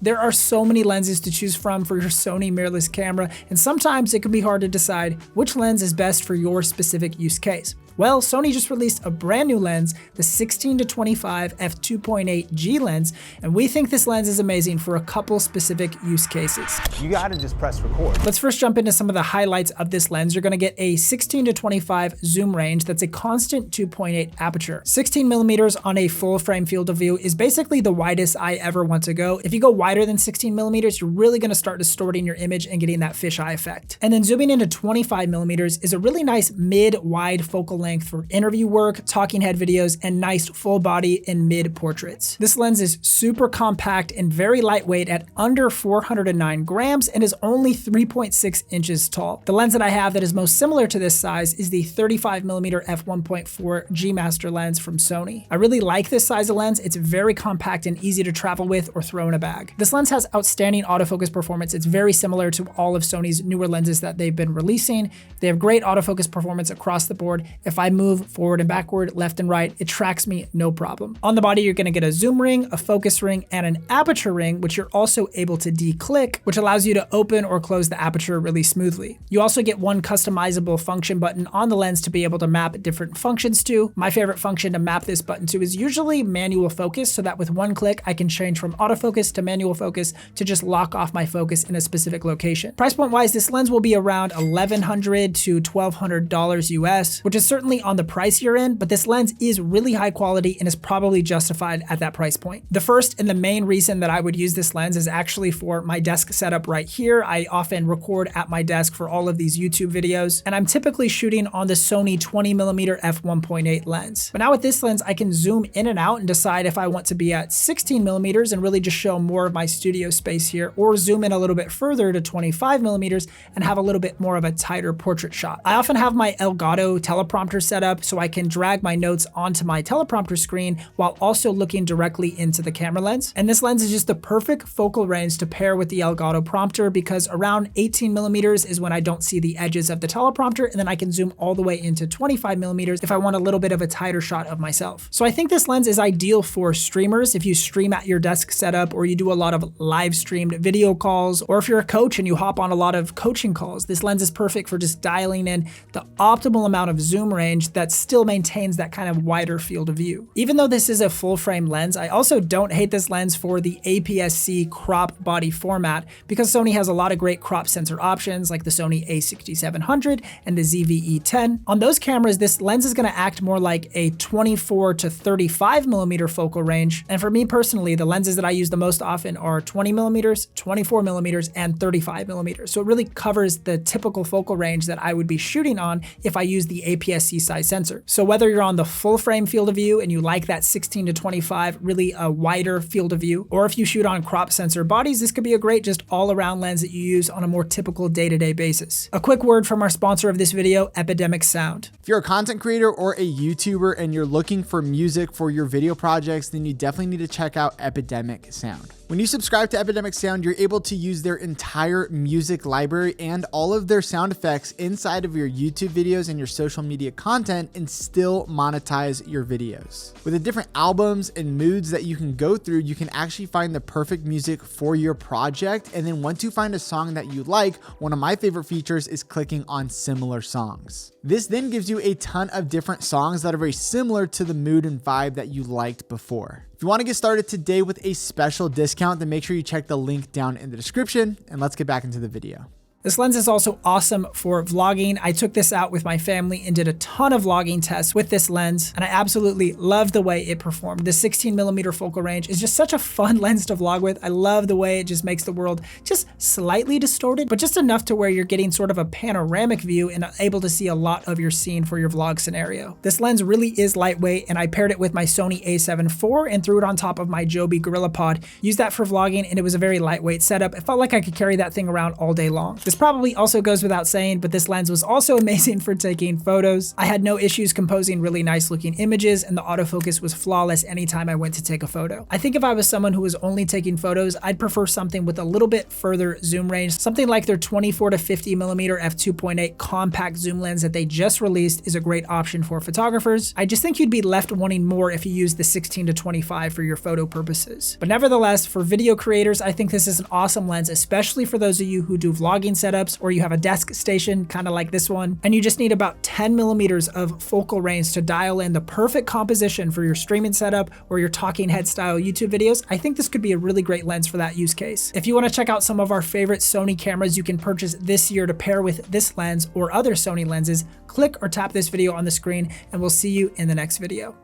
There are so many lenses to choose from for your Sony mirrorless camera, and sometimes it can be hard to decide which lens is best for your specific use case. Well, Sony just released a brand new lens, the 16-25 f2.8 G lens, and we think this lens is amazing for a couple specific use cases. You gotta just press record. Let's first jump into some of the highlights of this lens. You're gonna get a 16-25 zoom range that's a constant 2.8 aperture. 16mm on a full frame field of view is basically the widest I ever want to go. If you go wider than 16mm, you're really gonna start distorting your image and getting that fisheye effect. And then zooming into 25mm is a really nice mid-wide focal length for interview work, talking head videos, and nice full body and mid portraits. This lens is super compact and very lightweight at under 409 grams and is only 3.6 inches tall. The lens that I have that is most similar to this size is the 35mm f1.4 G Master lens from Sony. I really like this size of lens. It's very compact and easy to travel with or throw in a bag. This lens has outstanding autofocus performance. It's very similar to all of Sony's newer lenses that they've been releasing. They have great autofocus performance across the board. If I move forward and backward, left and right, it tracks me no problem. On the body, you're gonna get a zoom ring, a focus ring, and an aperture ring, which you're also able to de-click, which allows you to open or close the aperture really smoothly. You also get one customizable function button on the lens to be able to map different functions to. My favorite function to map this button to is usually manual focus, so that with one click, I can change from autofocus to manual focus to just lock off my focus in a specific location. Price point wise, this lens will be around $1,100 to $1,200 US, which is certainly on the pricier end, but this lens is really high quality and is probably justified at that price point. The first and the main reason that I would use this lens is actually for my desk setup right here. I often record at my desk for all of these YouTube videos, and I'm typically shooting on the Sony 20mm f1.8 lens. But now with this lens, I can zoom in and out and decide if I want to be at 16mm and really just show more of my studio space here, or zoom in a little bit further to 25mm and have a little bit more of a tighter portrait shot. I often have my Elgato teleprompter set up so I can drag my notes onto my teleprompter screen while also looking directly into the camera lens. And this lens is just the perfect focal range to pair with the Elgato prompter, because around 18mm is when I don't see the edges of the teleprompter, and then I can zoom all the way into 25mm if I want a little bit of a tighter shot of myself. So I think this lens is ideal for streamers if you stream at your desk setup, or you do a lot of live streamed video calls, or if you're a coach and you hop on a lot of coaching calls. This lens is perfect for just dialing in the optimal amount of zoom range that still maintains that kind of wider field of view. Even though this is a full frame lens, I also don't hate this lens for the APS-C crop body format, because Sony has a lot of great crop sensor options like the Sony a6700 and the ZV-E10. On those cameras, this lens is going to act more like a 24 to 35mm focal range. And for me personally, the lenses that I use the most often are 20mm, 24mm, and 35mm. So it really covers the typical focal range that I would be shooting on if I use the APS-C size sensor. So whether you're on the full frame field of view and you like that 16-25, really a wider field of view, or if you shoot on crop sensor bodies, this could be a great just all around lens that you use on a more typical day-to-day basis. A quick word from our sponsor of this video, Epidemic Sound. If you're a content creator or a YouTuber and you're looking for music for your video projects, then you definitely need to check out Epidemic Sound. When you subscribe to Epidemic Sound, you're able to use their entire music library and all of their sound effects inside of your YouTube videos and your social media content and still monetize your videos. With the different albums and moods that you can go through, you can actually find the perfect music for your project. And then once you find a song that you like, one of my favorite features is clicking on similar songs. This then gives you a ton of different songs that are very similar to the mood and vibe that you liked before. If you want to get started today with a special discount, then make sure you check the link down in the description, and let's get back into the video. This lens is also awesome for vlogging. I took this out with my family and did a ton of vlogging tests with this lens, and I absolutely love the way it performed. The 16mm focal range is just such a fun lens to vlog with. I love the way it just makes the world just slightly distorted, but just enough to where you're getting sort of a panoramic view and able to see a lot of your scene for your vlog scenario. This lens really is lightweight, and I paired it with my Sony a7 IV and threw it on top of my Joby GorillaPod. Used that for vlogging, and it was a very lightweight setup. It felt like I could carry that thing around all day long. This probably also goes without saying, but this lens was also amazing for taking photos. I had no issues composing really nice looking images, and the autofocus was flawless anytime I went to take a photo. I think if I was someone who was only taking photos, I'd prefer something with a little bit further zoom range. Something like their 24 to 50mm f2.8 compact zoom lens that they just released is a great option for photographers. I just think you'd be left wanting more if you use the 16 to 25 for your photo purposes. But nevertheless, for video creators, I think this is an awesome lens, especially for those of you who do vlogging setups or you have a desk station kind of like this one, and you just need about 10mm of focal range to dial in the perfect composition for your streaming setup or your talking head style YouTube videos. I think this could be a really great lens for that use case. If you want to check out some of our favorite Sony cameras you can purchase this year to pair with this lens or other Sony lenses, click or tap this video on the screen, and we'll see you in the next video.